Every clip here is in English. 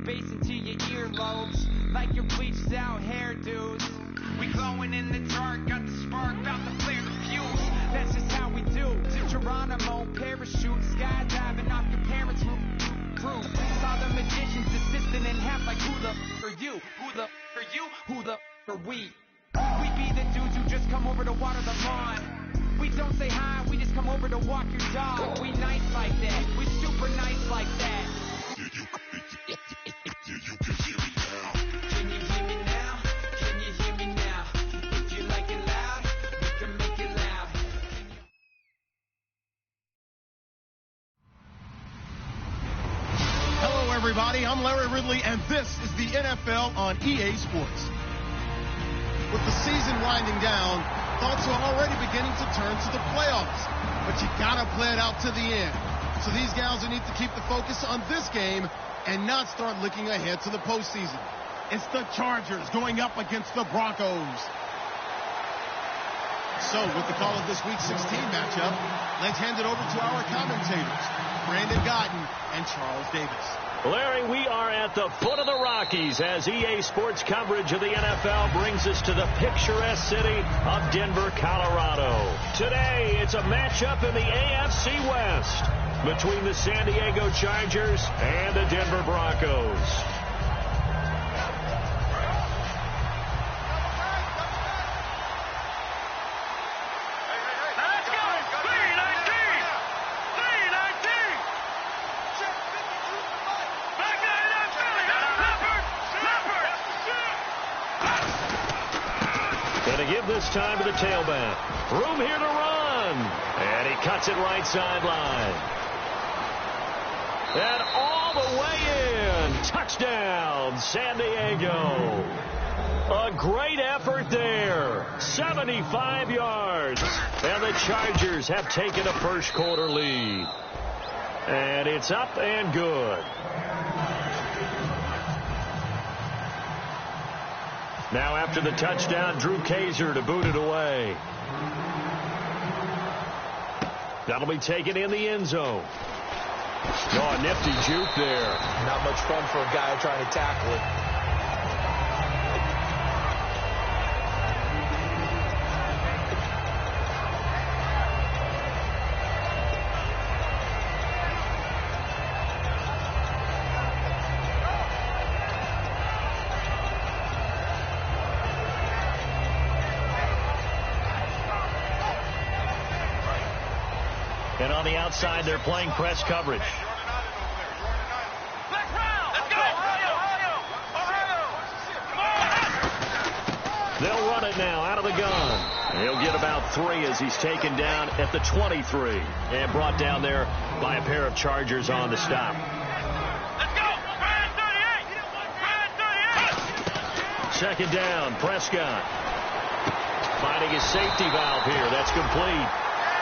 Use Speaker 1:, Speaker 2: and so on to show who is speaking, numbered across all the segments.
Speaker 1: bass into your earlobes, like your bleached out hairdos. We glowing in the dark, got the spark, about to flare the fuse. That's just how we do. To Geronimo, parachute, skydiving off your parents' roof. Saw the magician's assistant in half, like who the are you? Who the are you? Who the are we? We be the dudes who just come over to water the lawn. We don't say hi, we just come over to walk your dog. We nice like that, we super nice like that. Can you hear me now? Can you hear me now? If you like it loud, we can make it loud.
Speaker 2: Hello everybody, I'm Larry Ridley and this is the NFL on EA Sports. With the season winding down, thoughts are already beginning to turn to the playoffs, but you gotta play it out to the end. So these guys will need to keep the focus on this game and not start looking ahead to the postseason. It's the Chargers going up against the Broncos. So with the call of this week's 16 matchup, let's hand it over to our commentators, Brandon Guyton and Charles Davis.
Speaker 3: Larry, we are at the foot of the Rockies as EA Sports coverage of the NFL brings us to the picturesque city of Denver, Colorado. Today, it's a matchup in the AFC West between the San Diego Chargers and the Denver Broncos. Give this time to the tailback. Room here to run. And he cuts it right sideline. And all the way in. Touchdown, San Diego. A great effort there. 75 yards. And the Chargers have taken a first quarter lead. And it's up and good. Now after the touchdown, Drew Kaiser to boot it away. That'll be taken in the end zone. Oh, a nifty juke there.
Speaker 4: Not much fun for a guy trying to tackle it.
Speaker 3: And on the outside, they're playing press coverage. They'll run it now out of the gun. He'll get about 3 as he's taken down at the 23 and brought down there by a pair of Chargers on the stop. Second down, Prescott. Finding his safety valve here. That's complete.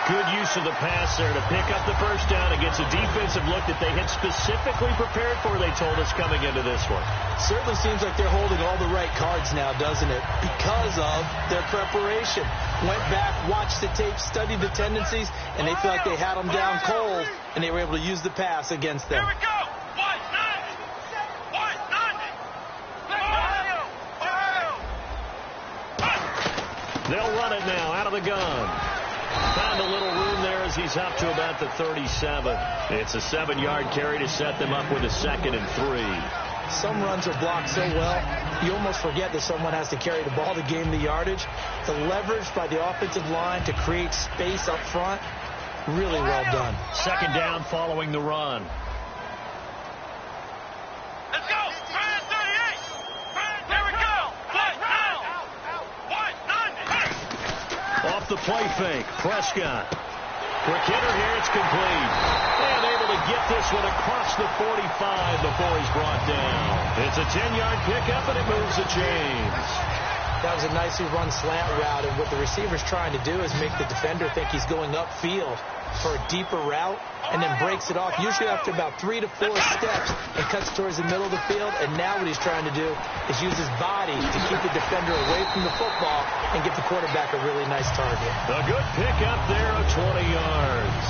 Speaker 3: Good use of the pass there to pick up the first down against a defensive look that they had specifically prepared for, they told us, coming into this one.
Speaker 4: Certainly seems like they're holding all the right cards now, doesn't it? Because of their preparation. Went back, watched the tape, studied the tendencies, and they feel like they had them down cold, and they were able to use the pass against them.
Speaker 3: Here we go! They'll run it now out of the gun. Found a little room there as he's up to about the 37. It's a 7-yard carry to set them up with a 2nd and 3.
Speaker 4: Some runs are blocked so well, you almost forget that someone has to carry the ball to gain the yardage. The leverage by the offensive line to create space up front, really well done.
Speaker 3: Second down following the run.
Speaker 5: Let's go! 38! There we go!
Speaker 3: Off the play fake, Prescott. Quick hitter here, it's complete. And able to get this one across the 45 before he's brought down. It's a 10-yard pickup, and it moves the chains.
Speaker 4: That was a nicely run slant route, and what the receiver's trying to do is make the defender think he's going upfield for a deeper route, and then breaks it off, usually after about 3 to 4 steps, and cuts towards the middle of the field. And now what he's trying to do is use his body to keep the defender away from the football and get the quarterback a really nice target.
Speaker 3: A good pickup there of 20 yards.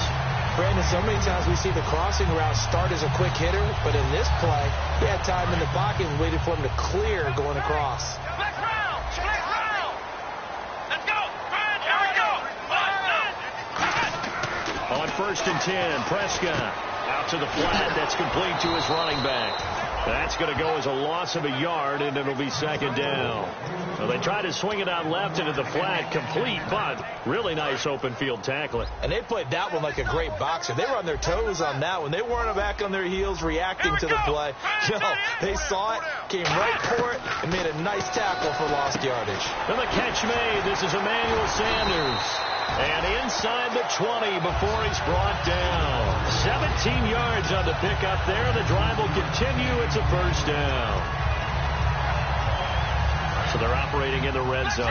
Speaker 4: Brandon, so many times we see the crossing route start as a quick hitter, but in this play, he had time in the pocket and waited for him to clear going across.
Speaker 5: Let's round! Let's go! Here we go!
Speaker 3: On 1st and 10, Prescott out to the flat. That's complete to his running back. That's going to go as a loss of a yard, and it'll be 2nd down. Well, they tried to swing it out left into the flat, complete, but really nice open field tackling.
Speaker 4: And they played that one like a great boxer. They were on their toes on that one. They weren't back on their heels reacting to the play. No, they saw it, came right for it, and made a nice tackle for lost yardage.
Speaker 3: And the catch made. This is Emmanuel Sanders. And inside the 20 before he's brought down. 17 yards on the pickup there. The drive will continue. It's a 1st down. So they're operating in the red zone.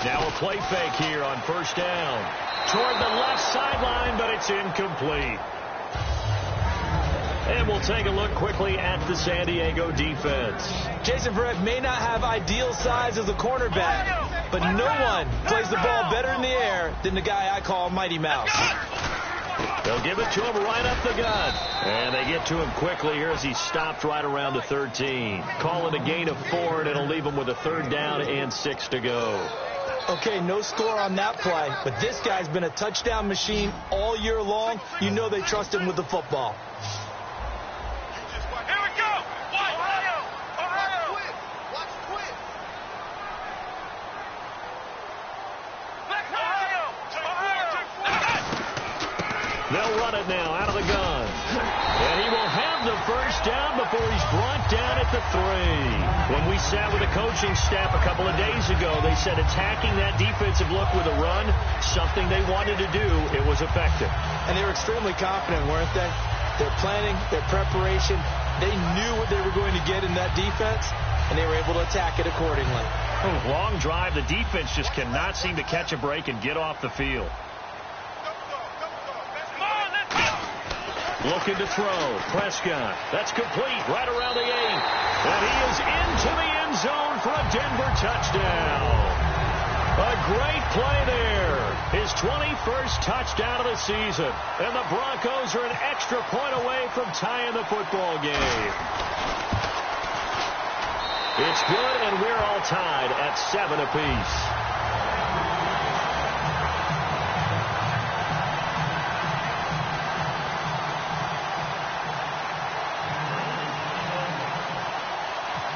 Speaker 3: Now a play fake here on 1st down. Toward the left sideline, but it's incomplete. And we'll take a look quickly at the San Diego defense.
Speaker 4: Jason Verrett may not have ideal size as a cornerback, but no one plays the ball better in the air than the guy I call Mighty Mouse.
Speaker 3: They'll give it to him right up the gut. And they get to him quickly here as he stopped right around the 13. Call it a gain of 4, and it'll leave him with a 3rd down and 6 to go.
Speaker 4: Okay, no score on that play, but this guy's been a touchdown machine all year long. You know they trust him with the football.
Speaker 3: They'll run it now out of the gun. And he will have the 1st down before he's brought down at the 3. When we sat with the coaching staff a couple of days ago, they said attacking that defensive look with a run, something they wanted to do, it was effective.
Speaker 4: And they were extremely confident, weren't they? Their planning, their preparation, they knew what they were going to get in that defense, and they were able to attack it accordingly.
Speaker 3: Long drive. The defense just cannot seem to catch a break and get off the field. Looking to throw. Prescott. That's complete right around the 8. And he is into the end zone for a Denver touchdown. A great play there. His 21st touchdown of the season. And the Broncos are an extra point away from tying the football game. It's good, and we're all tied at 7 apiece.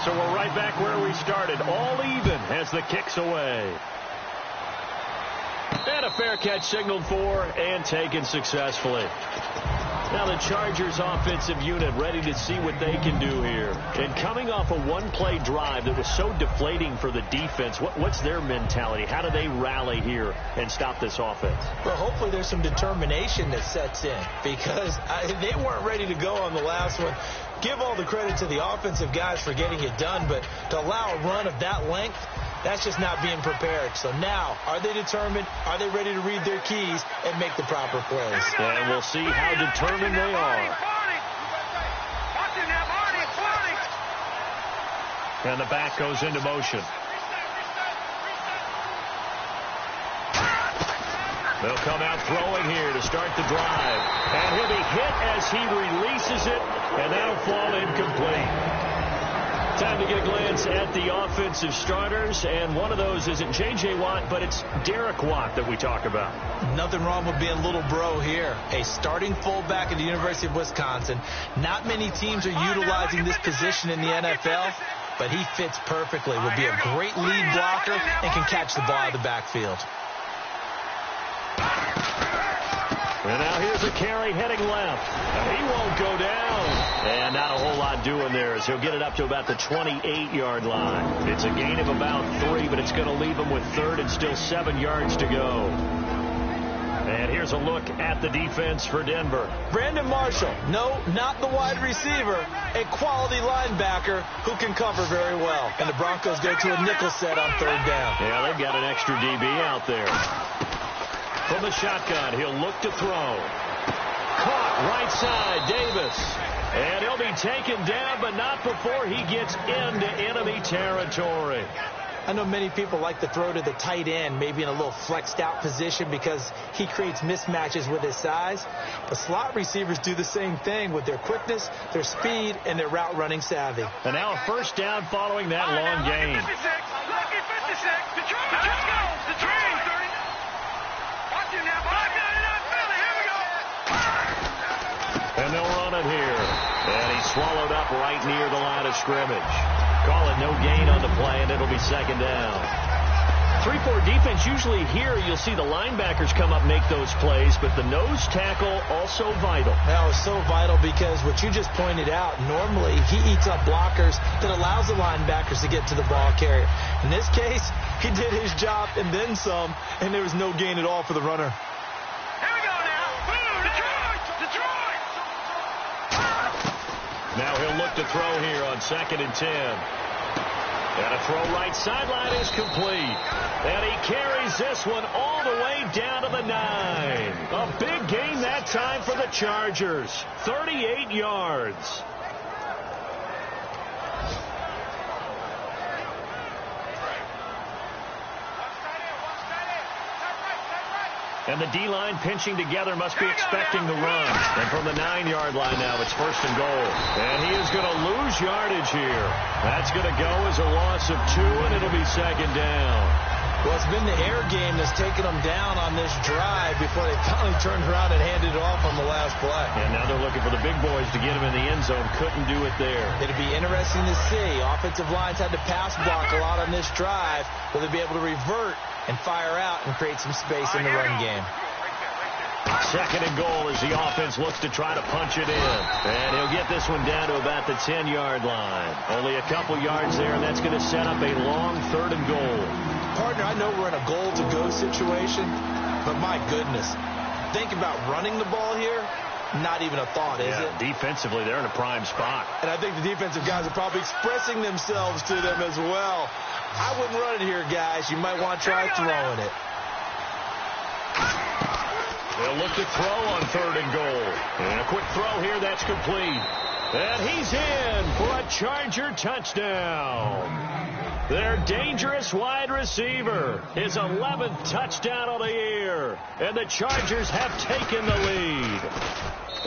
Speaker 3: So we're right back where we started, all even as the kick's away. And a fair catch signaled for and taken successfully. Now the Chargers offensive unit ready to see what they can do here. And coming off a one-play drive that was so deflating for the defense, what's their mentality? How do they rally here and stop this offense?
Speaker 4: Well, hopefully there's some determination that sets in, because they weren't ready to go on the last one. Give all the credit to the offensive guys for getting it done, but to allow a run of that length, that's just not being prepared. So now, are they determined? Are they ready to read their keys and make the proper plays?
Speaker 3: And we'll see how determined they are. And the back goes into motion. They'll come out throwing here to start the drive. And he'll be hit as he releases it, and that'll fall incomplete. Time to get a glance at the offensive starters, and one of those isn't J.J. Watt, but it's Derek Watt that we talk about.
Speaker 4: Nothing wrong with being little bro here. A starting fullback at the University of Wisconsin. Not many teams are utilizing this position in the NFL, but he fits perfectly. Will be a great lead blocker and can catch the ball out of the backfield.
Speaker 3: And now here's a carry heading left. He won't go down. And not a whole lot doing there as he'll get it up to about the 28-yard line. It's a gain of about 3, but it's going to leave him with 3rd and still 7 yards to go. And here's a look at the defense for Denver.
Speaker 4: Brandon Marshall, no, not the wide receiver, a quality linebacker who can cover very well. And the Broncos go to a nickel set on 3rd down.
Speaker 3: Yeah, they've got an extra DB out there. From the shotgun, he'll look to throw. Caught right side, Davis. And he'll be taken down, but not before he gets into enemy territory.
Speaker 4: I know many people like to throw to the tight end, maybe in a little flexed out position because he creates mismatches with his size. But slot receivers do the same thing with their quickness, their speed, and their route running savvy.
Speaker 3: And now a first down following that long gain.
Speaker 5: Lucky 56. Detroit, let's go. The train. Watch him now. 599 Philly. Here we go.
Speaker 3: And they'll run it here. And he's swallowed up right near the line of scrimmage. Call it no gain on the play, and it'll be second down. 3-4 defense, usually here you'll see the linebackers come up make those plays, but the nose tackle also vital.
Speaker 4: That was so vital because what you just pointed out, normally he eats up blockers that allows the linebackers to get to the ball carrier. In this case, he did his job and then some, and there was no gain at all for the runner.
Speaker 5: Here we go now. Boom, Detroit.
Speaker 3: Now he'll look to throw here on 2nd and 10. And a throw right sideline is complete. And he carries this one all the way down to the 9. A big gain that time for the Chargers. 38 yards. And the D-line pinching together must be expecting the run. And from the 9-yard line now, it's 1st and goal. And he is going to lose yardage here. That's going to go as a loss of 2, and it'll be 2nd down.
Speaker 4: Well, it's been the air game that's taken them down on this drive before they finally turned around and handed it off on the last play.
Speaker 3: And now they're looking for the big boys to get him in the end zone. Couldn't do it there.
Speaker 4: It'll be interesting to see. Offensive lines had to pass block a lot on this drive. Will they be able to revert and fire out and create some space in the run game?
Speaker 3: 2nd and goal as the offense looks to try to punch it in. And he'll get this one down to about the 10-yard line. Only a couple yards there, and that's going to set up a long 3rd and goal.
Speaker 4: Partner, I know we're in a goal-to-go situation, but my goodness, think about running the ball here. Not even a thought, is it?
Speaker 3: Defensively, they're in a prime spot.
Speaker 4: And I think the defensive guys are probably expressing themselves to them as well. I wouldn't run it here, guys. You might want to try throwing it.
Speaker 3: They'll look to throw on 3rd and goal. And a quick throw here, that's complete. And he's in for a Charger touchdown. Their dangerous wide receiver, his 11th touchdown of the year. And the Chargers have taken the lead.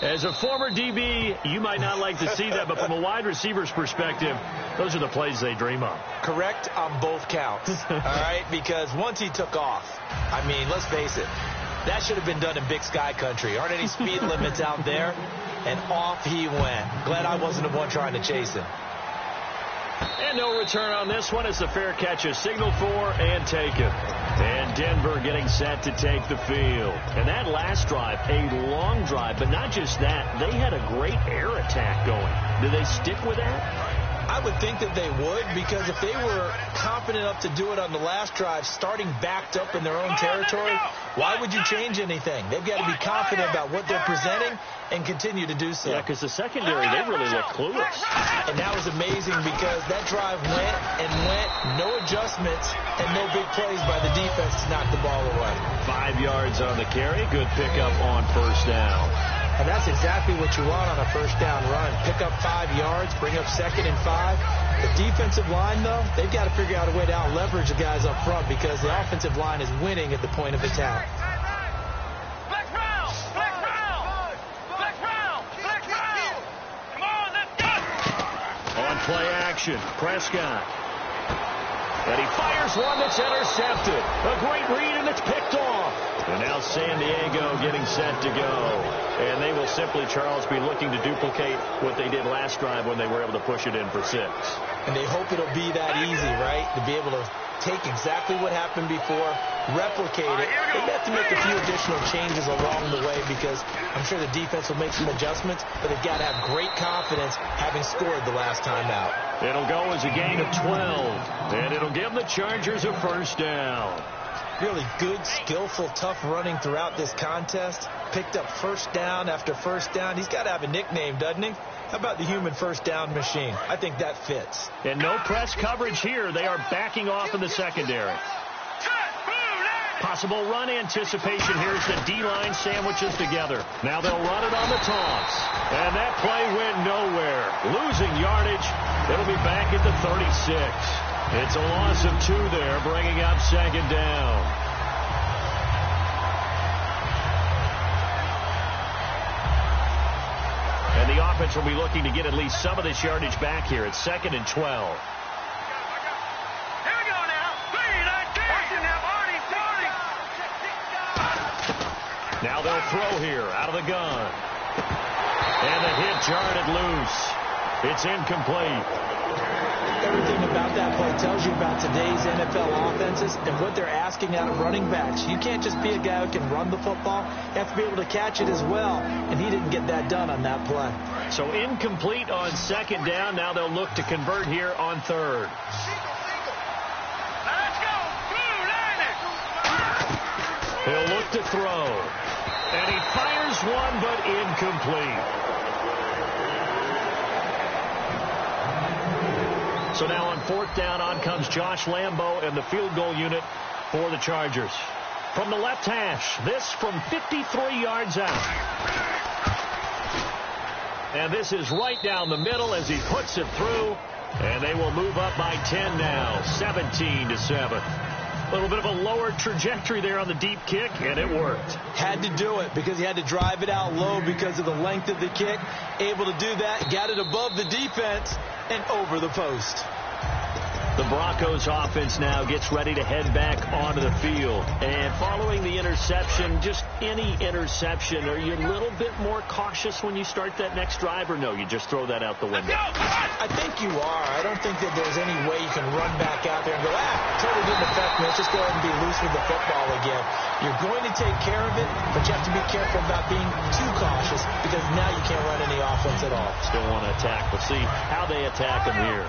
Speaker 3: As a former DB, you might not like to see that, but from a wide receiver's perspective, those are the plays they dream of.
Speaker 4: Correct on both counts, all right? Because once he took off, I mean, let's face it, that should have been done in Big Sky country. Aren't any speed limits out there? And off he went. Glad I wasn't the one trying to chase him.
Speaker 3: And no return on this one as the fair catch is signaled for and taken. And Denver getting set to take the field. And that last drive, a long drive, but not just that. They had a great air attack going. Do they stick with that?
Speaker 4: I would think that they would, because if they were confident enough to do it on the last drive, starting backed up in their own territory, why would you change anything? They've got to be confident about what they're presenting and continue to do so.
Speaker 3: Yeah, because the secondary, they really look clueless.
Speaker 4: And that was amazing because that drive went and went, no adjustments, and no big plays by the defense to knock the ball away.
Speaker 3: 5 yards on the carry, good pickup on 1st down.
Speaker 4: And that's exactly what you want on a 1st down run. Pick up 5 yards, bring up 2nd and 5. The defensive line, though, they've got to figure out a way to out-leverage the guys up front because the offensive line is winning at the point of attack.
Speaker 5: Come on, let's go.
Speaker 3: On play action, Prescott. And he fires one that's intercepted. A great read, and it's picked off. And now San Diego getting set to go. And they will simply, Charles, be looking to duplicate what they did last drive when they were able to push it in for 6.
Speaker 4: And they hope it'll be that easy, right? To be able to take exactly what happened before, replicate it. They have to make a few additional changes along the way because I'm sure the defense will make some adjustments, but they've got to have great confidence having scored the last time out.
Speaker 3: It'll go as a gain of 12, and it'll give the Chargers a 1st down.
Speaker 4: Really good, skillful, tough running throughout this contest. Picked up 1st down after 1st down. He's got to have a nickname, doesn't he? How about the human 1st down machine? I think that fits.
Speaker 3: And no press coverage here. They are backing off in the secondary. Possible run anticipation here as the D-line sandwiches together. Now they'll run it on the toss. And that play went nowhere. Losing yardage. It'll be back at the 36. It's a loss of 2 there, bringing up second down. And the offense will be looking to get at least some of this yardage back here. It's 2nd and 12. Now they'll throw here out of the gun. And the hit jarred it loose. It's incomplete.
Speaker 4: Everything about that play tells you about today's NFL offenses and what they're asking out of running backs. You can't just be a guy who can run the football. You have to be able to catch it as well. And he didn't get that done on that play.
Speaker 3: So incomplete on second down. Now they'll look to convert here on third. He'll look to throw. And he fires one, but incomplete. So now on 4th down, on comes Josh Lambo and the field goal unit for the Chargers. From the left hash, this from 53 yards out. And this is right down the middle as he puts it through. And they will move up by 10 now, 17-7. A little bit of a lower trajectory there on the deep kick, and it worked.
Speaker 4: Had to do it because he had to drive it out low because of the length of the kick. Able to do that, got it above the defense and over the post.
Speaker 3: The Broncos offense now gets ready to head back onto the field. And following the interception, just any interception, are you a little bit more cautious when you start that next drive, or no, you just throw that out the window?
Speaker 4: I think you are. I don't think that there's any way you can run back out there and go, totally didn't affect me. Let's just go ahead and be loose with the football again. You're going to take care of it, but you have to be careful about being too cautious because now you can't run any offense at all.
Speaker 3: Still want to attack. We'll see how they attack them here.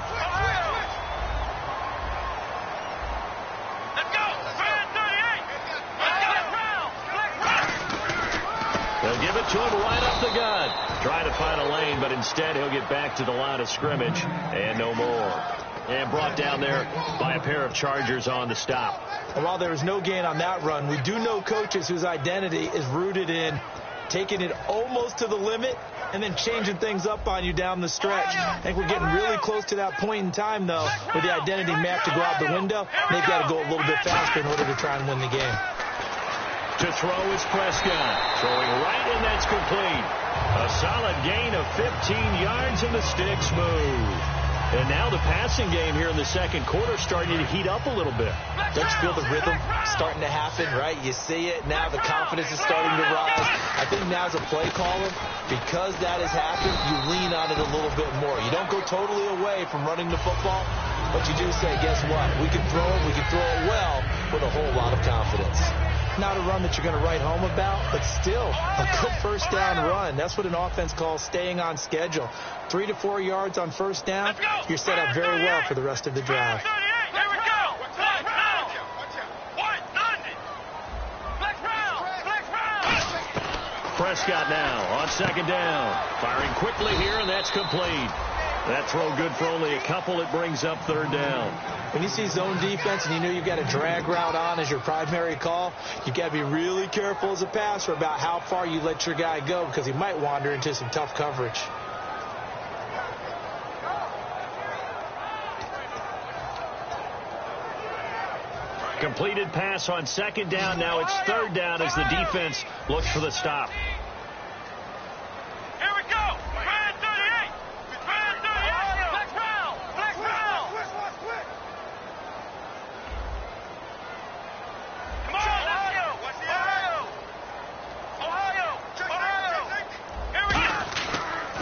Speaker 3: They'll give it to him right up the gut. Trying to find a lane, but instead he'll get back to the line of scrimmage and no more. And brought down there by a pair of Chargers on the stop.
Speaker 4: And while there was no gain on that run, we do know coaches whose identity is rooted in taking it almost to the limit and then changing things up on you down the stretch. I think we're getting really close to that point in time, though, where the identity map to go out the window. They've got to go a little bit faster in order to try and win the game.
Speaker 3: To throw is Prescott. Throwing right, and that's complete. A solid gain of 15 yards, and the stick's move. And now the passing game here in the second quarter starting to heat up a little bit.
Speaker 4: Don't you feel the rhythm starting to happen, right? You see it now. The confidence is starting to rise. I think now as a play caller, because that has happened, you lean on it a little bit more. You don't go totally away from running the football, but you do say, guess what? We can throw it. We can throw it well with a whole lot of confidence. Not a run that you're going to write home about, but still a good first down run. That's what an offense calls staying on schedule. 3 to 4 yards on first down, you're set up very well for the rest of the drive.
Speaker 3: Prescott now on second down. Firing quickly here, and that's complete. That throw good for only a couple. It brings up third down.
Speaker 4: When you see zone defense and you know you've got a drag route on as your primary call, you've got to be really careful as a passer about how far you let your guy go because he might wander into some tough coverage.
Speaker 3: Completed pass on second down. Now it's third down as the defense looks for the stop.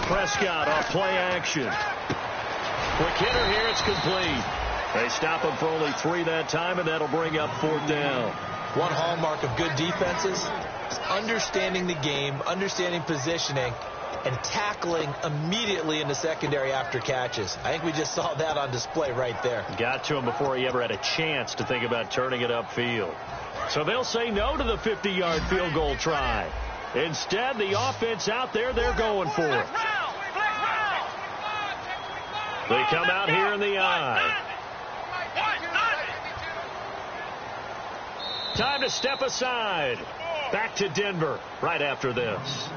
Speaker 3: Prescott off play action. Quick hitter here. It's complete. They stop him for only 3 that time, and that'll bring up fourth down.
Speaker 4: One hallmark of good defenses is understanding the game, understanding positioning, and tackling immediately in the secondary after catches. I think we just saw that on display right there.
Speaker 3: Got to him before he ever had a chance to think about turning it upfield. So they'll say no to the 50-yard field goal try. Instead, the offense out there, they're going for it. They come out here in the eye. Time to step aside. Back to Denver right after this.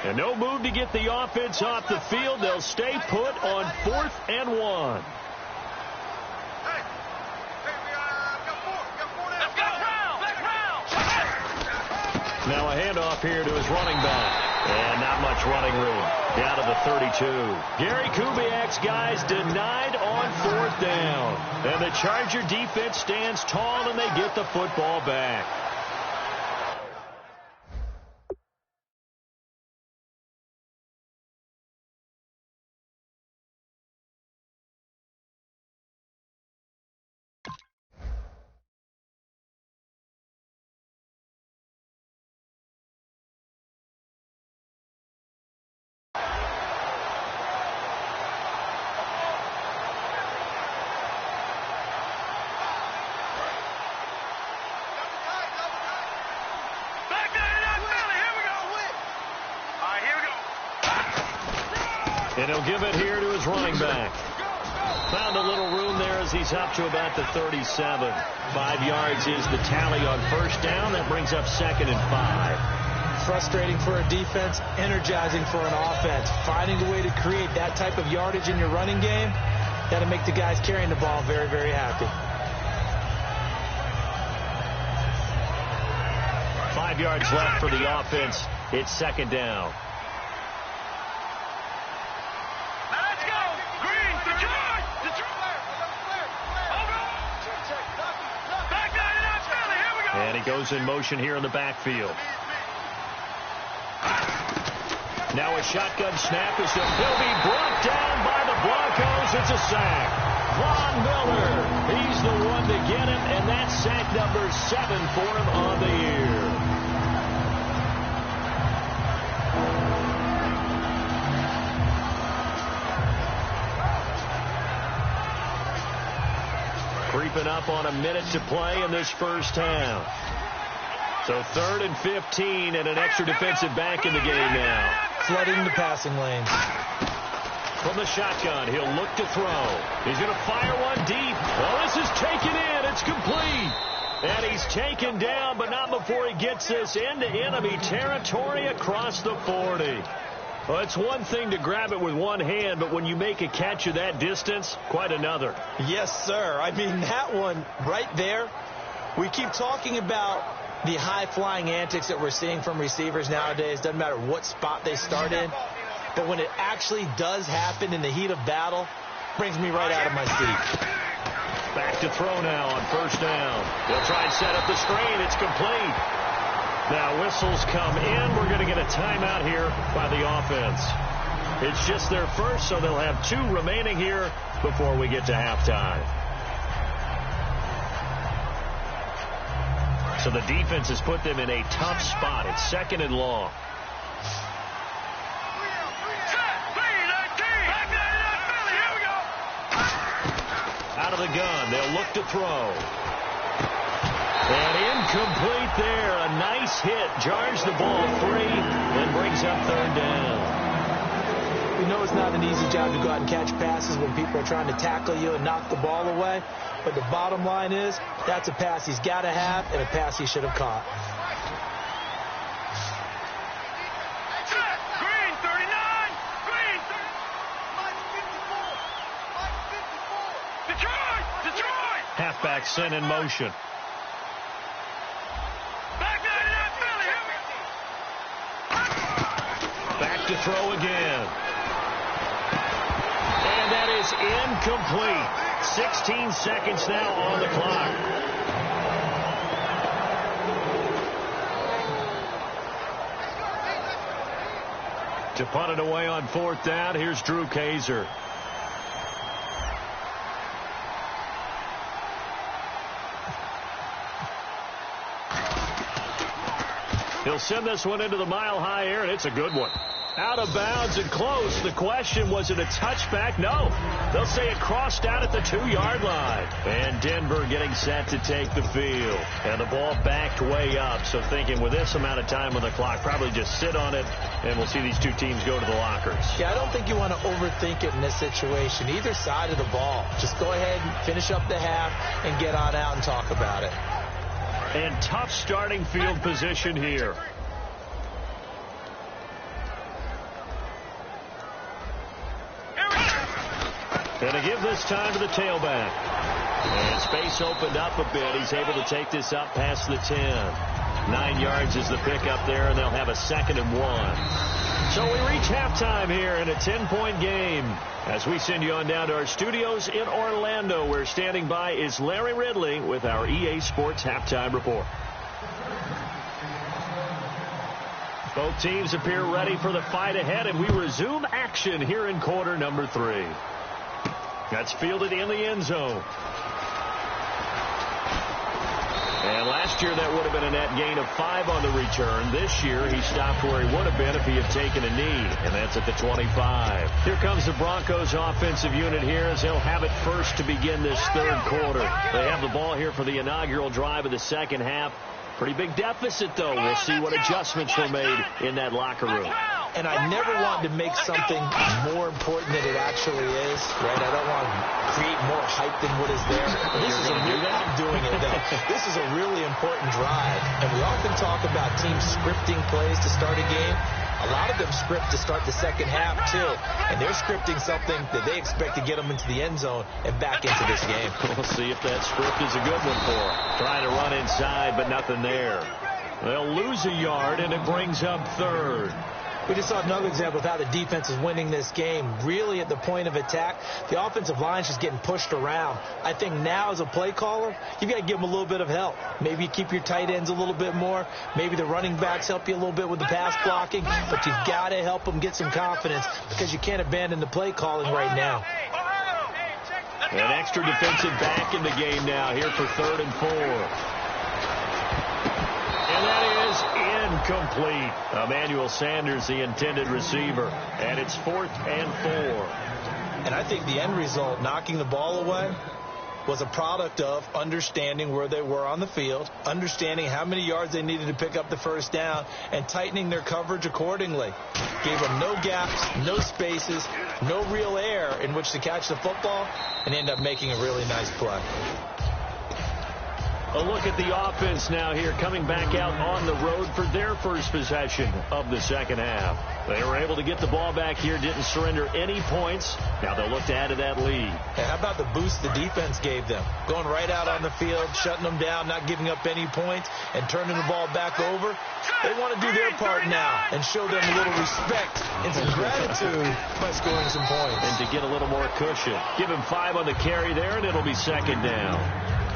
Speaker 3: And no move to get the offense off the field. They'll stay put on 4th and 1. Now a handoff here to his running back. And not much running room. Down to the 32. Gary Kubiak's guys denied on 4th down. And the Charger defense stands tall and they get the football back. And he'll give it here to his running back. Found a little room there as he's up to about the 37. 5 yards is the tally on 1st down. That brings up 2nd and 5.
Speaker 4: Frustrating for a defense, energizing for an offense. Finding a way to create that type of yardage in your running game, that'll make the guys carrying the ball very, very happy.
Speaker 3: 5 yards left for the offense. It's 2nd down. And he goes in motion here in the backfield. Now a shotgun snap is he'll be brought down by the Broncos. It's a sack. Von Miller, he's the one to get him, and that's sack number 7 for him on the year. Creeping up on a minute to play in this 1st half. So 3rd and 15 and an extra defensive back in the game now.
Speaker 4: Flooding the passing lanes.
Speaker 3: From the shotgun, he'll look to throw. He's going to fire one deep. Oh, this is taken in. It's complete. And he's taken down, but not before he gets this into enemy territory across the 40. Well, it's one thing to grab it with one hand, but when you make a catch of that distance, quite another.
Speaker 4: Yes, sir. I mean, that one right there, we keep talking about the high-flying antics that we're seeing from receivers nowadays. Doesn't matter what spot they start in. But when it actually does happen in the heat of battle, brings me right out of my seat.
Speaker 3: Back to throw now on 1st down. They'll try and set up the screen. It's complete. Now whistles come in. We're going to get a timeout here by the offense. It's just their first, so they'll have 2 remaining here before we get to halftime. So the defense has put them in a tough spot. It's 2nd and long. Out of the gun. They'll look to throw. And incomplete there. A nice hit. Jars the ball free and brings up 3rd down.
Speaker 4: We know it's not an easy job to go out and catch passes when people are trying to tackle you and knock the ball away. But the bottom line is, that's a pass he's got to have and a pass he should have caught.
Speaker 5: Green, 39! Green, 54! Detroit!
Speaker 3: Halfback sent in motion.
Speaker 5: Back 99, Philly!
Speaker 3: Back to throw again. And that is incomplete. 16 seconds now on the clock. To punt it away on 4th down, here's Drew Kaiser. He'll send this one into the mile-high air, and it's a good one. Out of bounds and close. The question, was it a touchback? No. They'll say it crossed out at the 2-yard line. And Denver getting set to take the field. And the ball backed way up. So thinking with this amount of time on the clock, probably just sit on it, and we'll see these 2 teams go to the lockers.
Speaker 4: Yeah, I don't think you want to overthink it in this situation. Either side of the ball. Just go ahead and finish up the half and get on out and talk about it.
Speaker 3: And tough starting field position here. And to give this time to the tailback. And space opened up a bit. He's able to take this up past the 10. 9 yards is the pickup there, and they'll have a 2nd and 1. So we reach halftime here in a 10-point game. As we send you on down to our studios in Orlando, where standing by is Larry Ridley with our EA Sports Halftime Report. Both teams appear ready for the fight ahead, and we resume action here in quarter number 3. That's fielded in the end zone. And last year that would have been a net gain of 5 on the return. This year he stopped where he would have been if he had taken a knee, and that's at the 25. Here comes the Broncos offensive unit here as they'll have it first to begin this third quarter. They have the ball here for the inaugural drive of the second half. Pretty big deficit, though. We'll see what adjustments were made in that locker room.
Speaker 4: And I never want to make something more important than it actually is, right? I don't want to create more hype than what is there. This is I'm doing it, though. This is a really important drive. And we often talk about teams scripting plays to start a game. A lot of them script to start the second half, too. And they're scripting something that they expect to get them into the end zone and back into this game.
Speaker 3: We'll see if that script is a good one for them. Trying to run inside, but nothing there. They'll lose a yard, and it brings up third.
Speaker 4: We just saw another example of how the defense is winning this game. Really at the point of attack, the offensive line is just getting pushed around. I think now as a play caller, you've got to give them a little bit of help. Maybe you keep your tight ends a little bit more. Maybe the running backs help you a little bit with the pass blocking. But you've got to help them get some confidence because you can't abandon the play calling right now.
Speaker 3: An extra defensive back in the game now here for 3rd and 4. And that is incomplete. Emmanuel Sanders, the intended receiver. And it's 4th and 4.
Speaker 4: And I think the end result, knocking the ball away, was a product of understanding where they were on the field, understanding how many yards they needed to pick up the first down, and tightening their coverage accordingly. Gave them no gaps, no spaces, no real air in which to catch the football, and end up making a really nice play.
Speaker 3: A look at the offense now here, coming back out on the road for their first possession of the second half. They were able to get the ball back here, didn't surrender any points. Now they'll look to add to that lead.
Speaker 4: And how about the boost the defense gave them? Going right out on the field, shutting them down, not giving up any points, and turning the ball back over. They want to do their part now and show them a little respect and some gratitude by scoring some points.
Speaker 3: And to get a little more cushion. Give him 5 on the carry there, and it'll be second down.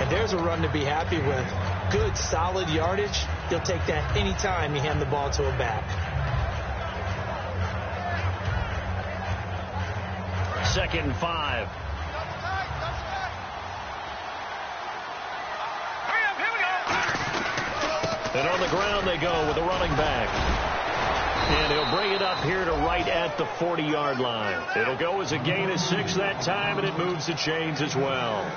Speaker 4: And there's a run to be happy with. Good, solid yardage. You'll take that any time you hand the ball to a back.
Speaker 3: 2nd and 5. And on the ground they go with a running back. And he'll bring it up here to right at the 40-yard line. It'll go as a gain of 6 that time, and it moves the chains as well.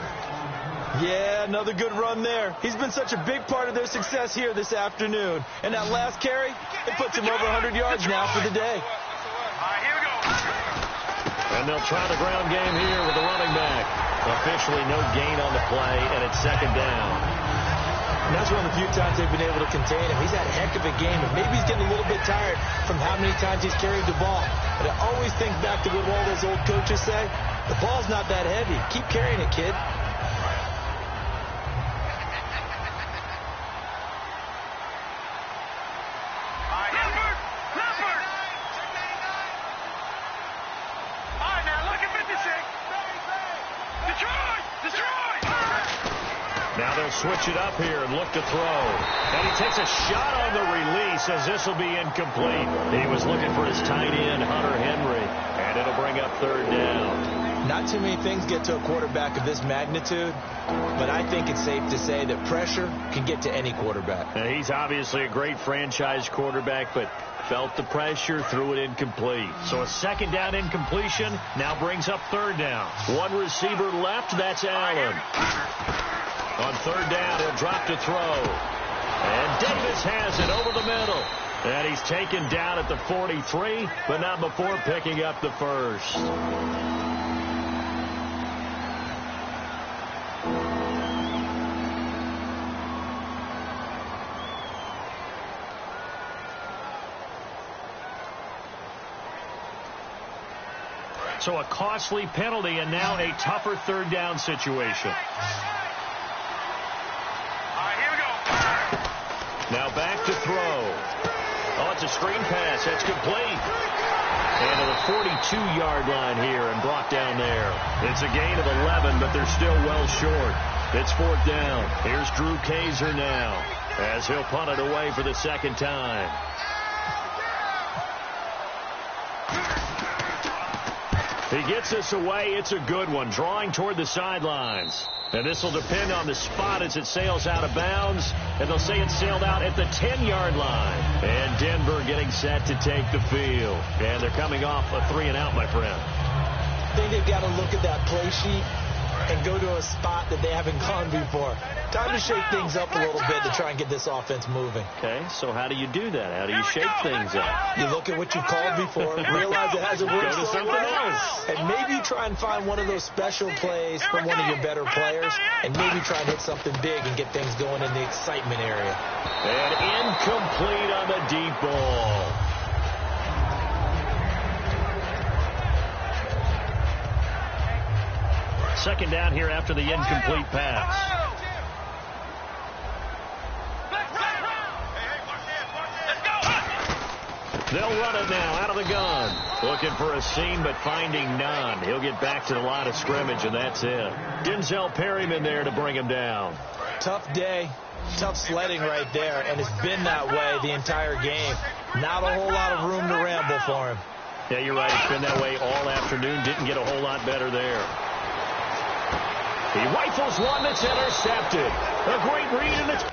Speaker 4: Yeah, another good run there. He's been such a big part of their success here this afternoon. And that last carry, it puts him over 100 yards now for the day.
Speaker 3: And they'll try the ground game here with the running back. Officially no gain on the play, and it's second down.
Speaker 4: And that's one of the few times they've been able to contain him. He's had a heck of a game, and maybe he's getting a little bit tired from how many times he's carried the ball. But I always think back to what all those old coaches say. The ball's not that heavy. Keep carrying it, kid.
Speaker 3: Switch it up here and look to throw. And he takes a shot on the release as this will be incomplete. He was looking for his tight end, Hunter Henry, and it'll bring up 3rd down.
Speaker 4: Not too many things get to a quarterback of this magnitude, but I think it's safe to say that pressure can get to any quarterback.
Speaker 3: Now, he's obviously a great franchise quarterback, but felt the pressure, threw it incomplete. So a second down incompletion now brings up 3rd down. One receiver left, that's Allen. On 3rd down, he'll drop to throw. And Davis has it over the middle. And he's taken down at the 43, but not before picking up the first. So a costly penalty and now a tougher third down situation. Now back to throw. Oh, it's a screen pass. That's complete. And to the 42-yard line here and brought down there. It's a gain of 11, but they're still well short. It's fourth down. Here's Drew Kaiser now as he'll punt it away for the second time. He gets this away. It's a good one, drawing toward the sidelines. And this will depend on the spot as it sails out of bounds. And they'll say it sailed out at the 10-yard line. And Denver getting set to take the field. And they're coming off a 3-and-out, my friend.
Speaker 4: I think they've got to look at that play sheet and go to a spot that they haven't gone before. Time to shake things up a little bit to try and get this offense moving.
Speaker 3: Okay, so how do you do that? How do you shake things up?
Speaker 4: You look at what you've called before, realize it hasn't worked.
Speaker 3: Go to something else.
Speaker 4: And maybe try and find one of those special plays from one of your better players, and maybe try and hit something big and get things going in the excitement area.
Speaker 3: And incomplete on the deep ball. Second down here after the incomplete pass. They'll run it now out of the gun. Looking for a seam, but finding none. He'll get back to the line of scrimmage, and that's it. Denzel Perryman there to bring him down.
Speaker 4: Tough day, tough sledding right there, and it's been that way the entire game. Not a whole lot of room to ramble for him.
Speaker 3: Yeah, you're right. It's been that way all afternoon. Didn't get a whole lot better there. He rifles one that's intercepted. A great read, and it's...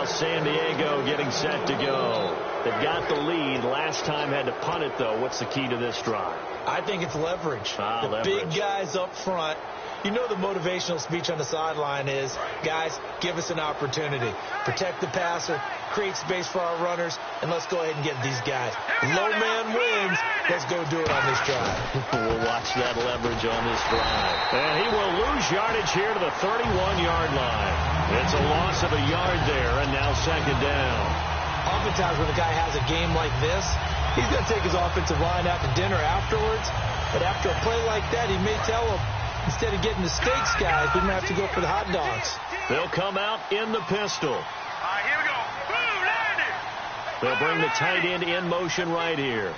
Speaker 3: San Diego getting set to go. They've got the lead. Last time had to punt it, though. What's the key to this drive?
Speaker 4: I think it's leverage.
Speaker 3: Leverage.
Speaker 4: Big guys up front. You know the motivational speech on the sideline is, guys, give us an opportunity. Protect the passer, create space for our runners, and let's go ahead and get these guys. Low man wins. Let's go do it on this drive.
Speaker 3: We'll watch that leverage on this drive. And he will lose yardage here to the 31-yard line. It's a loss of a yard there, and now second down.
Speaker 4: Oftentimes when a guy has a game like this, he's going to take his offensive line out to dinner afterwards. But after a play like that, he may tell him, instead of getting the steaks, guys, we're going to have to go for the hot dogs.
Speaker 3: They'll come out in the pistol.
Speaker 5: Here we go. Boom, landed.
Speaker 3: They'll bring the tight end in motion right here.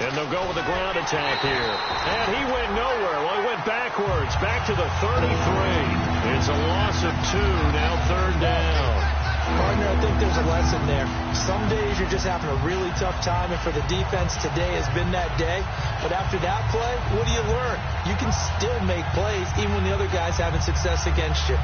Speaker 3: And they'll go with the ground attack here. And he went nowhere. Well, he went backwards, back to the 33. It's a loss of 2, now third down.
Speaker 4: Partner, I think there's a lesson there. Some days you're just having a really tough time, and for the defense, today has been that day. But after that play, what do you learn? You can still make plays even when the other guy's having success against you.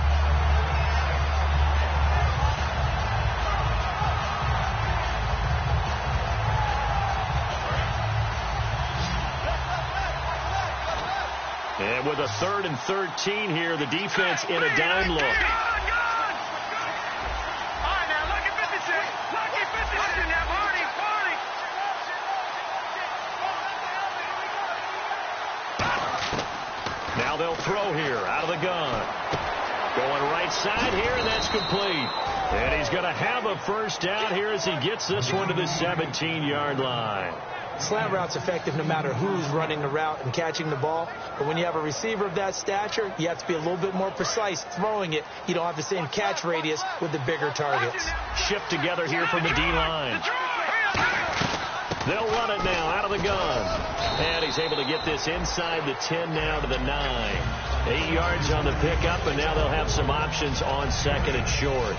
Speaker 3: And with a 3rd and 13 here, the defense in a dime look. Now they'll throw here out of the gun. Going right side here, and that's complete. And he's going to have a first down here as he gets this one to the 17-yard line.
Speaker 4: Slant route's effective no matter who's running the route and catching the ball. But when you have a receiver of that stature, you have to be a little bit more precise throwing it. You don't have the same catch radius with the bigger targets.
Speaker 3: Shift together here from the D-line. They'll run it now out of the gun. And he's able to get this inside the 10 now to the 9. 8 yards on the pickup, and now they'll have some options on second and short.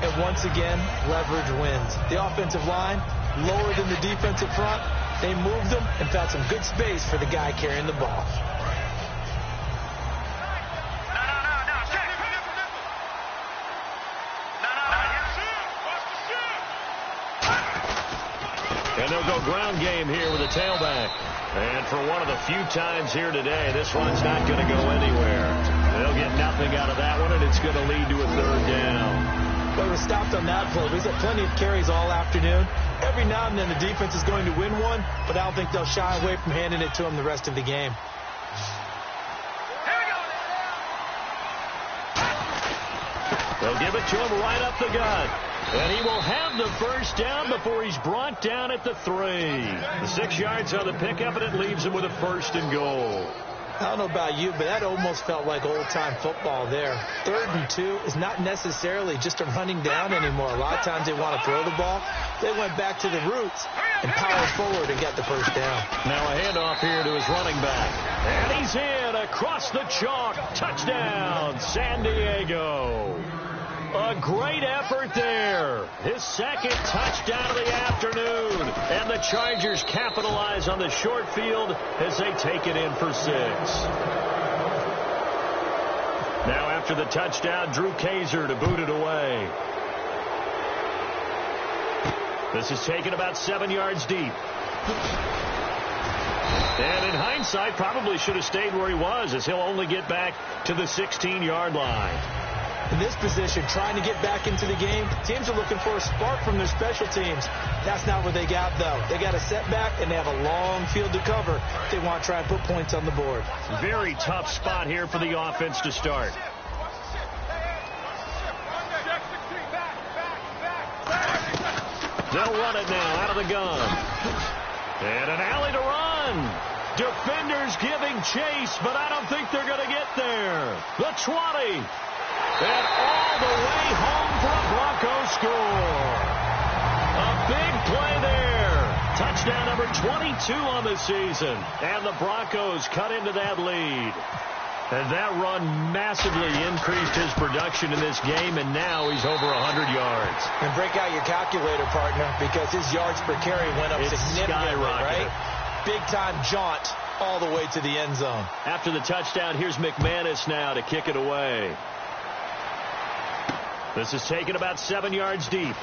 Speaker 4: And once again, leverage wins. The offensive line, lower than the defensive front. They moved them and found some good space for the guy carrying the ball.
Speaker 3: And they'll go ground game here with a tailback. And for one of the few times here today, this run's not going to go anywhere. They'll get nothing out of that one, and it's going to lead to a third down.
Speaker 4: But he was stopped on that play. He's had plenty of carries all afternoon. Every now and then the defense is going to win one, but I don't think they'll shy away from handing it to him the rest of the game.
Speaker 3: They'll give it to him right up the gut. And he will have the first down before he's brought down at the 3. The 6 yards on the pickup, and it leaves him with a first and goal.
Speaker 4: I don't know about you, but that almost felt like old-time football there. 3rd and 2 is not necessarily just a running down anymore. A lot of times they want to throw the ball. They went back to the roots and powered forward and got the first down.
Speaker 3: Now a handoff here to his running back. And he's in across the chalk. Touchdown, San Diego. A great effort there. His second touchdown of the afternoon. And the Chargers capitalize on the short field as they take it in for 6. Now after the touchdown, Drew Kaiser to boot it away. This is taken about 7 yards deep. And in hindsight, probably should have stayed where he was, as he'll only get back to the 16-yard line.
Speaker 4: In this position, trying to get back into the game, teams are looking for a spark from their special teams. That's not what they got, though. They got a setback, and they have a long field to cover if they want to try and put points on the board.
Speaker 3: Very tough spot here for the offense to start. They'll run it now out of the gun. And an alley to run. Defenders giving chase, but I don't think they're going to get there. The 20. And all the way home for a Bronco score. A big play there. Touchdown number 22 on the season. And the Broncos cut into that lead. And that run massively increased his production in this game, and now he's over 100 yards.
Speaker 4: And break out your calculator, partner, because his yards per carry went up significantly, right? Big-time jaunt all the way to the end zone.
Speaker 3: After the touchdown, here's McManus now to kick it away. This is taken about 7 yards deep.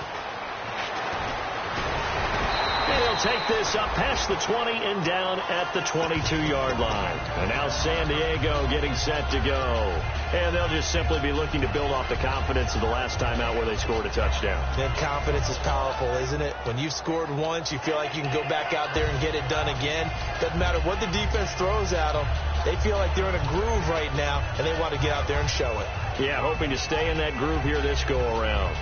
Speaker 3: And he'll take this up past the 20 and down at the 22-yard line. And now San Diego getting set to go. And they'll just simply be looking to build off the confidence of the last time out where they scored a touchdown.
Speaker 4: And confidence is powerful, isn't it? When you've scored once, you feel like you can go back out there and get it done again. Doesn't matter what the defense throws at them. They feel like they're in a groove right now, and they want to get out there and show it.
Speaker 3: Yeah, hoping to stay in that groove here this go-around.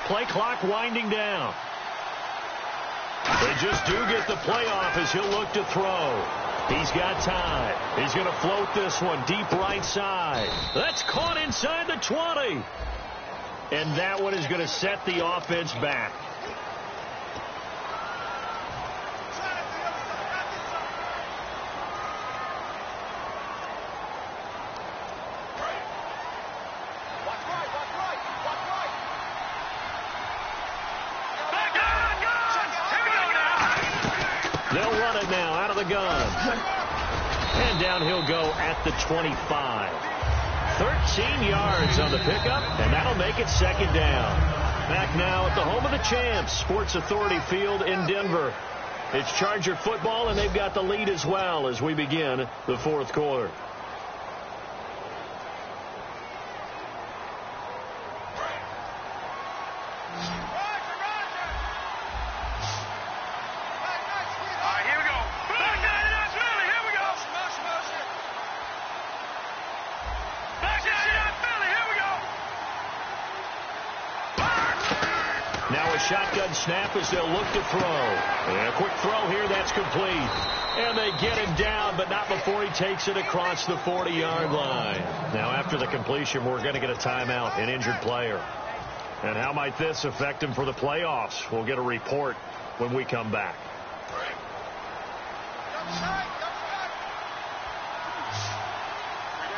Speaker 3: Play clock winding down. They just do get the play off as he'll look to throw. He's got time. He's going to float this one deep right side. That's caught inside the 20. And that one is going to set the offense back. They'll run it now out of the gun. And down he'll go at the 25. 13 yards on the pickup, and that'll make it second down. Back now at the home of the champs, Sports Authority Field in Denver. It's Charger football, and they've got the lead as well as we begin the fourth quarter. shotgun snap as they'll look to throw. And a quick throw here, that's complete. And they get him down, but not before he takes it across the 40-yard line. Now, after the completion, we're going to get a timeout, an injured player. And how might this affect him for the playoffs? We'll get a report when we come back.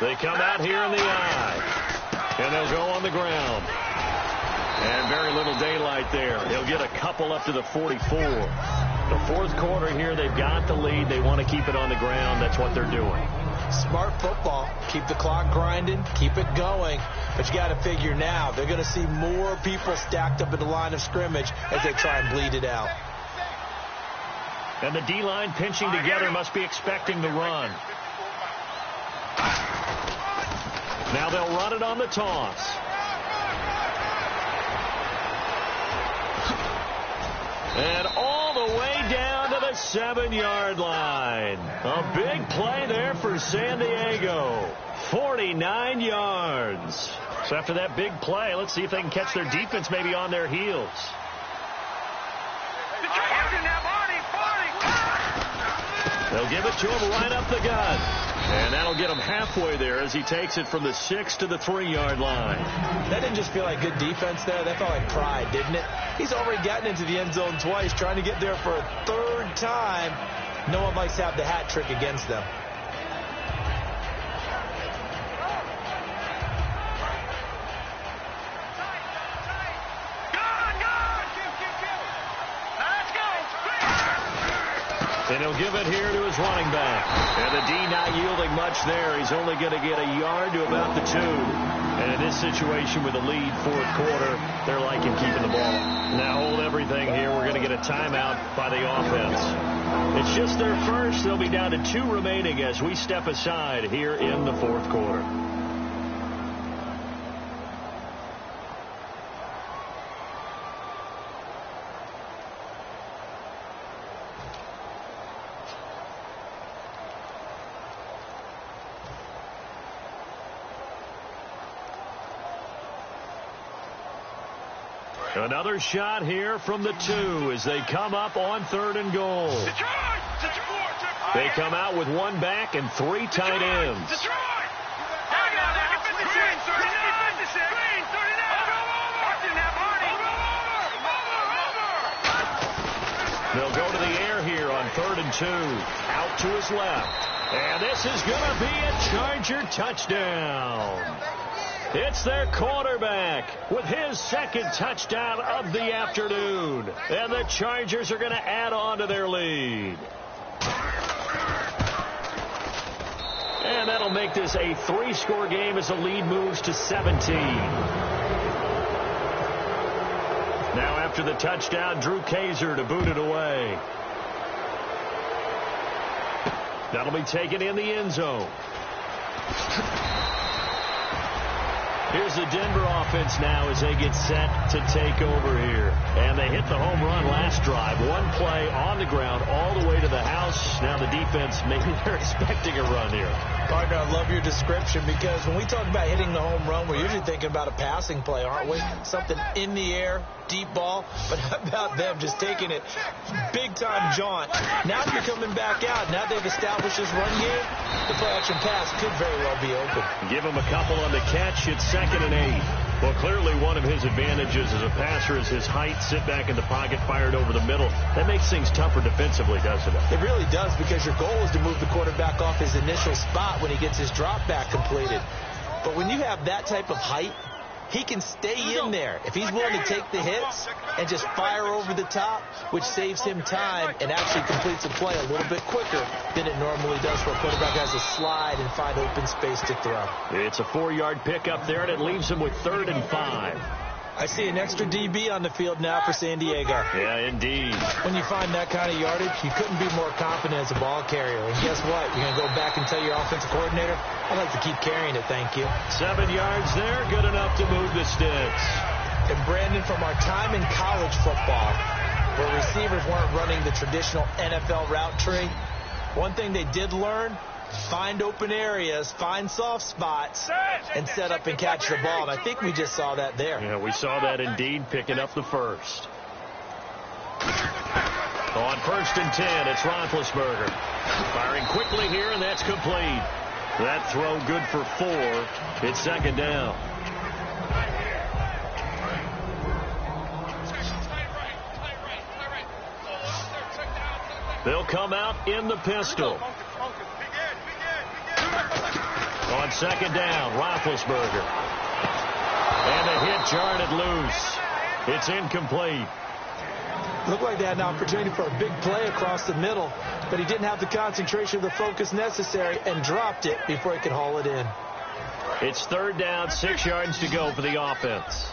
Speaker 3: They come out here in the eye, and they'll go on the ground. And very little daylight there. He'll get a couple up to the 44. The fourth quarter here, they've got the lead. They want to keep it on the ground. That's what they're doing.
Speaker 4: Smart football. Keep the clock grinding. Keep it going. But you got to figure now, they're going to see more people stacked up at the line of scrimmage as they try and bleed it out.
Speaker 3: And the D-line pinching together must be expecting the run. Now they'll run it on the toss. And all the way down to the 7-yard line. A big play there for San Diego. 49 yards. So after that big play, let's see if they can catch their defense maybe on their heels. They'll give it to him right up the gut. And that'll get him halfway there as he takes it from the 6 to the 3-yard line.
Speaker 4: That didn't just feel like good defense there. That felt like pride, didn't it? He's already gotten into the end zone twice, trying to get there for a third time. No one likes to have the hat trick against them.
Speaker 3: And he'll give it here to his running back. And the D not yielding much there. He's only going to get a yard to about the 2. And in this situation with a lead fourth quarter, they're liking keeping the ball. Now hold everything here. We're going to get a timeout by the offense. It's just their first. They'll be down to 2 remaining as we step aside here in the fourth quarter. Another shot here from the 2 as they come up on 3rd and goal. They come out with 1 back and 3 tight ends. They'll go to the air here on 3rd and 2. Out to his left. And this is going to be a Charger touchdown. It's their quarterback with his 2nd touchdown of the afternoon. And the Chargers are going to add on to their lead. And that'll make this a 3-score game as the lead moves to 17. Now after the touchdown, Drew Kaiser to boot it away. That'll be taken in the end zone. Here's the Denver offense now as they get set to take over here. And they hit the home run last drive. 1 play on the ground all the way to the house. Now the defense, maybe they're expecting a run here.
Speaker 4: Partner, I love your description because when we talk about hitting the home run, we're usually thinking about a passing play, aren't we? Something in the air, deep ball. But how about them just taking it big-time jaunt? Now they're coming back out. Now they've established this run game. The play-action pass could very well be open.
Speaker 3: Give him a couple on the catch. It's 2nd and 8. Well, clearly one of his advantages as a passer is his height. Sit back in the pocket, fired over the middle. That makes things tougher defensively, doesn't it?
Speaker 4: It really does, because your goal is to move the quarterback off his initial spot when he gets his drop back completed. But when you have that type of height, he can stay in there if he's willing to take the hits and just fire over the top, which saves him time and actually completes the play a little bit quicker than it normally does for a quarterback has to slide and find open space to throw.
Speaker 3: It's a 4-yard pickup there, and it leaves him with 3rd and 5.
Speaker 4: I see an extra DB on the field now for San Diego.
Speaker 3: Yeah, indeed.
Speaker 4: When you find that kind of yardage, you couldn't be more confident as a ball carrier. And guess what? You're going to go back and tell your offensive coordinator, I'd like to keep carrying it, thank you.
Speaker 3: 7 yards there, good enough to move the sticks.
Speaker 4: And Brandon, from our time in college football, where receivers weren't running the traditional NFL route tree, one thing they did learn, find open areas, find soft spots, and set up and catch the ball. And I think we just saw that there.
Speaker 3: Yeah, we saw that indeed, picking up the first. On 1st and 10, it's Roethlisberger. Firing quickly here, and that's complete. That throw good for 4. It's 2nd down. They'll come out in the pistol. On 2nd down, Roethlisberger. And a hit jarred it loose. It's incomplete.
Speaker 4: Looked like they had an opportunity for a big play across the middle, but he didn't have the concentration or the focus necessary and dropped it before he could haul it in.
Speaker 3: It's 3rd down, 6 yards to go for the offense.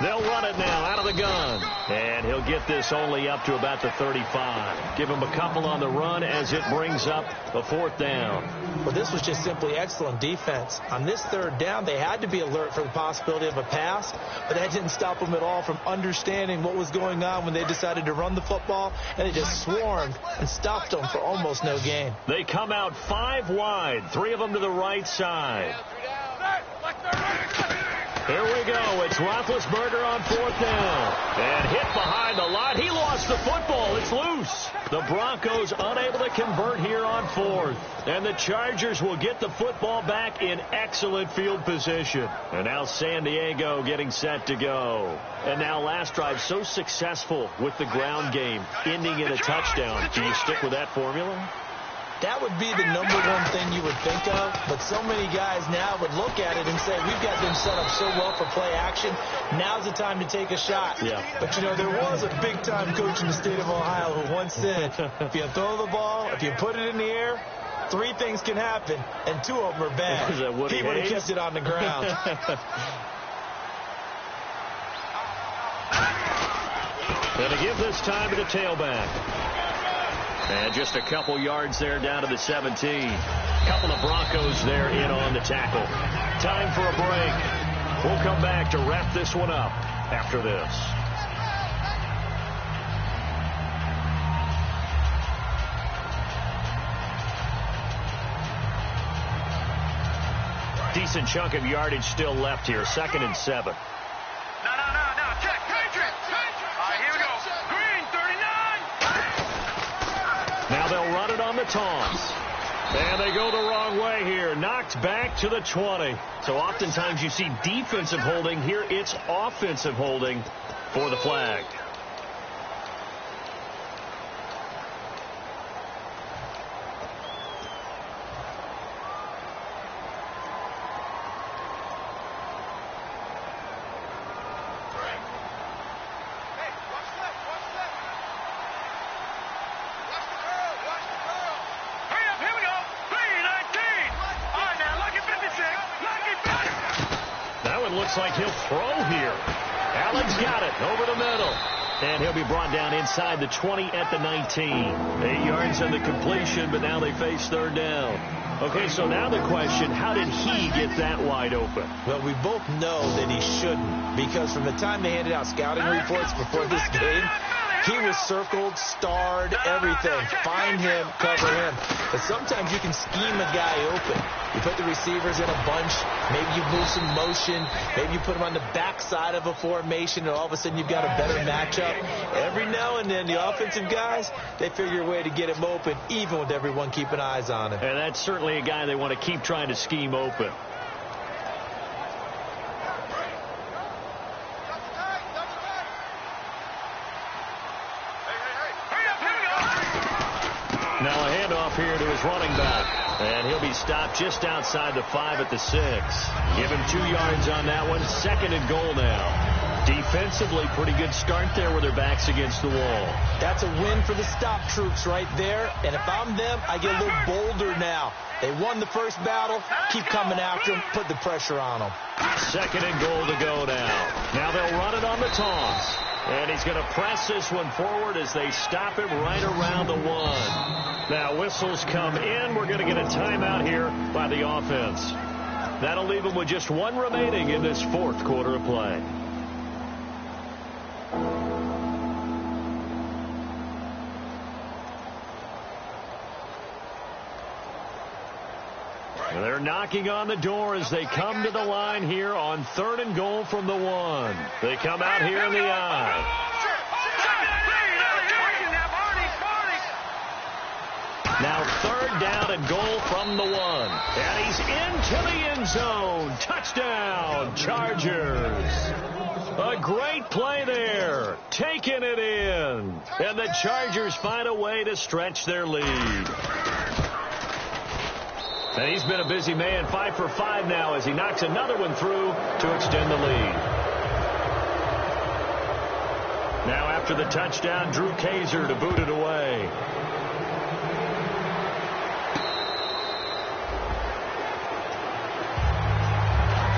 Speaker 3: They'll run it now out of the gun. And he'll get this only up to about the 35. Give him a couple on the run as it brings up a 4th down.
Speaker 4: Well, this was just simply excellent defense. On this 3rd down, they had to be alert for the possibility of a pass, but that didn't stop them at all from understanding what was going on when they decided to run the football, and they just swarmed and stopped them for almost no gain.
Speaker 3: They come out 5 wide, 3 of them to the right side. Here we go. It's Roethlisberger on 4th down. And hit behind the line. He lost the football. It's loose. The Broncos unable to convert here on 4th. And the Chargers will get the football back in excellent field position. And now San Diego getting set to go. And now last drive so successful with the ground game, ending in a touchdown. Do you stick with that formula?
Speaker 4: That would be the number one thing you would think of, but so many guys now would look at it and say, we've got them set up so well for play action, now's the time to take a shot.
Speaker 3: Yeah.
Speaker 4: But, you know, there was a big-time coach in the state of Ohio who once said, if you throw the ball, if you put it in the air, 3 things can happen, and 2 of them are bad. He would have kept it on the ground.
Speaker 3: And to give this time to the tailback. And just a couple yards there down to the 17. Couple of Broncos there in on the tackle. Time for a break. We'll come back to wrap this one up after this. Decent chunk of yardage still left here. 2nd and 7.
Speaker 5: No. Check. All right, here we go. Green, 39.
Speaker 3: Now they'll run it on the toss. And they go the wrong way here. Knocked back to the 20. So oftentimes you see defensive holding. Here it's offensive holding for the flag. Looks like he'll throw here. Allen's got it over the middle. And he'll be brought down inside the 20 at the 19. 8 yards on the completion, but now they face 3rd down. Okay, so now the question, how did he get that wide open?
Speaker 4: Well, we both know that he shouldn't, because from the time they handed out scouting reports before this game, he was circled, starred, everything. Find him, cover him. But sometimes you can scheme a guy open. You put the receivers in a bunch. Maybe you move some motion. Maybe you put them on the backside of a formation, and all of a sudden you've got a better matchup. Every now and then, the offensive guys, they figure a way to get him open, even with everyone keeping eyes on him.
Speaker 3: And that's certainly a guy they want to keep trying to scheme open. Now a handoff here to his running back. And he'll be stopped just outside the 5 at the 6. Give him 2 yards on that one. 2nd and goal now. Defensively, pretty good start there with their backs against the wall.
Speaker 4: That's a win for the stop troops right there. And if I'm them, I get a little bolder now. They won the first battle. Keep coming after them. Put the pressure on them.
Speaker 3: 2nd and goal to go now. Now they'll run it on the toss. And he's going to press this one forward as they stop him right around the 1. Now whistles come in. We're going to get a timeout here by the offense. That'll leave them with just 1 remaining in this 4th quarter of play. They're knocking on the door as they come to the line here on 3rd and goal from the 1. They come out here in the I. Now 3rd down and goal from the 1. And he's into the end zone. Touchdown, Chargers. A great play there. Taking it in. And the Chargers find a way to stretch their lead. And he's been a busy man, 5 for 5 now as he knocks another one through to extend the lead. Now after the touchdown, Drew Kaiser to boot it away.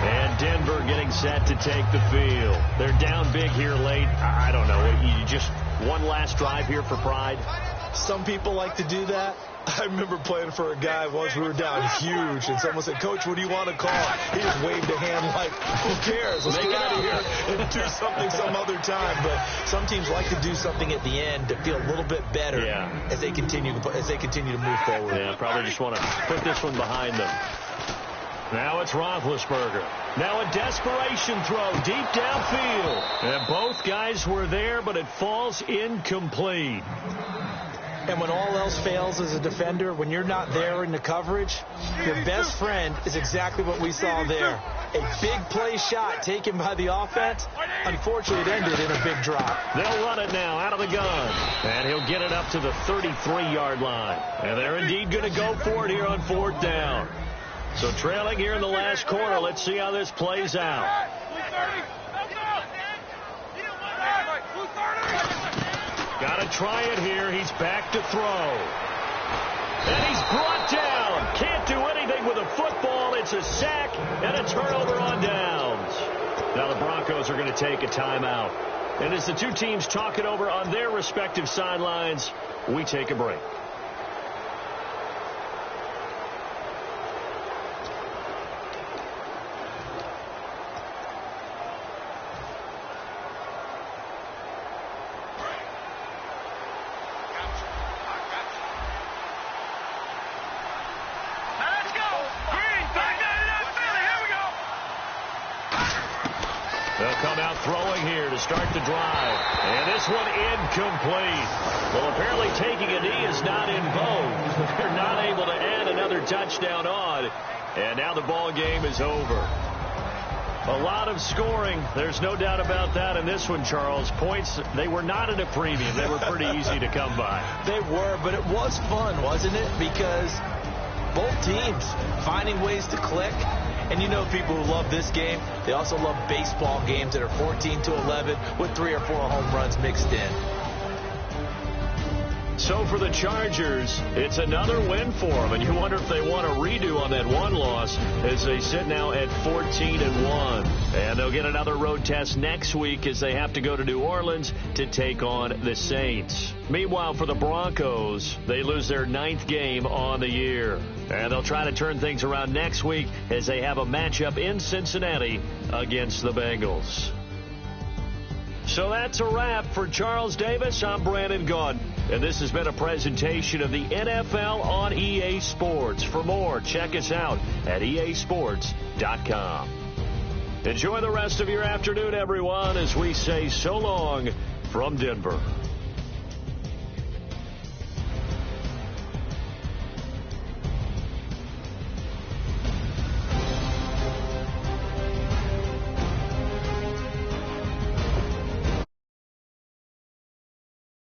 Speaker 3: And Denver getting set to take the field. They're down big here late. I don't know. You just one last drive here for pride.
Speaker 4: Some people like to do that. I remember playing for a guy once. We were down huge, and someone said, "Coach, what do you want to call?" He just waved a hand like, "Who cares? Let's get out of here and do something some other time." But some teams like to do something at the end to feel a little bit better as they continue to move forward.
Speaker 3: Yeah, probably just want to put this one behind them. Now it's Roethlisberger. Now a desperation throw deep downfield. And both guys were there, but it falls incomplete.
Speaker 4: And when all else fails as a defender, when you're not there in the coverage, your best friend is exactly what we saw there. A big play shot taken by the offense. Unfortunately, it ended in a big drop.
Speaker 3: They'll run it now out of the gun. And he'll get it up to the 33-yard line. And they're indeed going to go for it here on 4th down. So trailing here in the last quarter. Let's see how this plays out. Got to try it here. He's back to throw. And he's brought down. Can't do anything with a football. It's a sack and a turnover on downs. Now the Broncos are going to take a timeout. And as the two teams talk it over on their respective sidelines, we take a break. Start the drive. And this one incomplete. Well, apparently taking a knee is not in vogue. They're not able to add another touchdown on. And now the ball game is over. A lot of scoring. There's no doubt about that in this one, Charles. Points, they were not at a premium. They were pretty easy to come by.
Speaker 4: They were, but it was fun, wasn't it? Because both teams finding ways to click. And you know people who love this game, they also love baseball games that are 14-11 with 3 or 4 home runs mixed in.
Speaker 3: So for the Chargers, it's another win for them. And you wonder if they want a redo on that one loss as they sit now at 14-1. And they'll get another road test next week as they have to go to New Orleans to take on the Saints. Meanwhile, for the Broncos, they lose their 9th game on the year. And they'll try to turn things around next week as they have a matchup in Cincinnati against the Bengals. So that's a wrap for Charles Davis. I'm Brandon Gaudin. And this has been a presentation of the NFL on EA Sports. For more, check us out at easports.com. Enjoy the rest of your afternoon, everyone, as we say so long from Denver.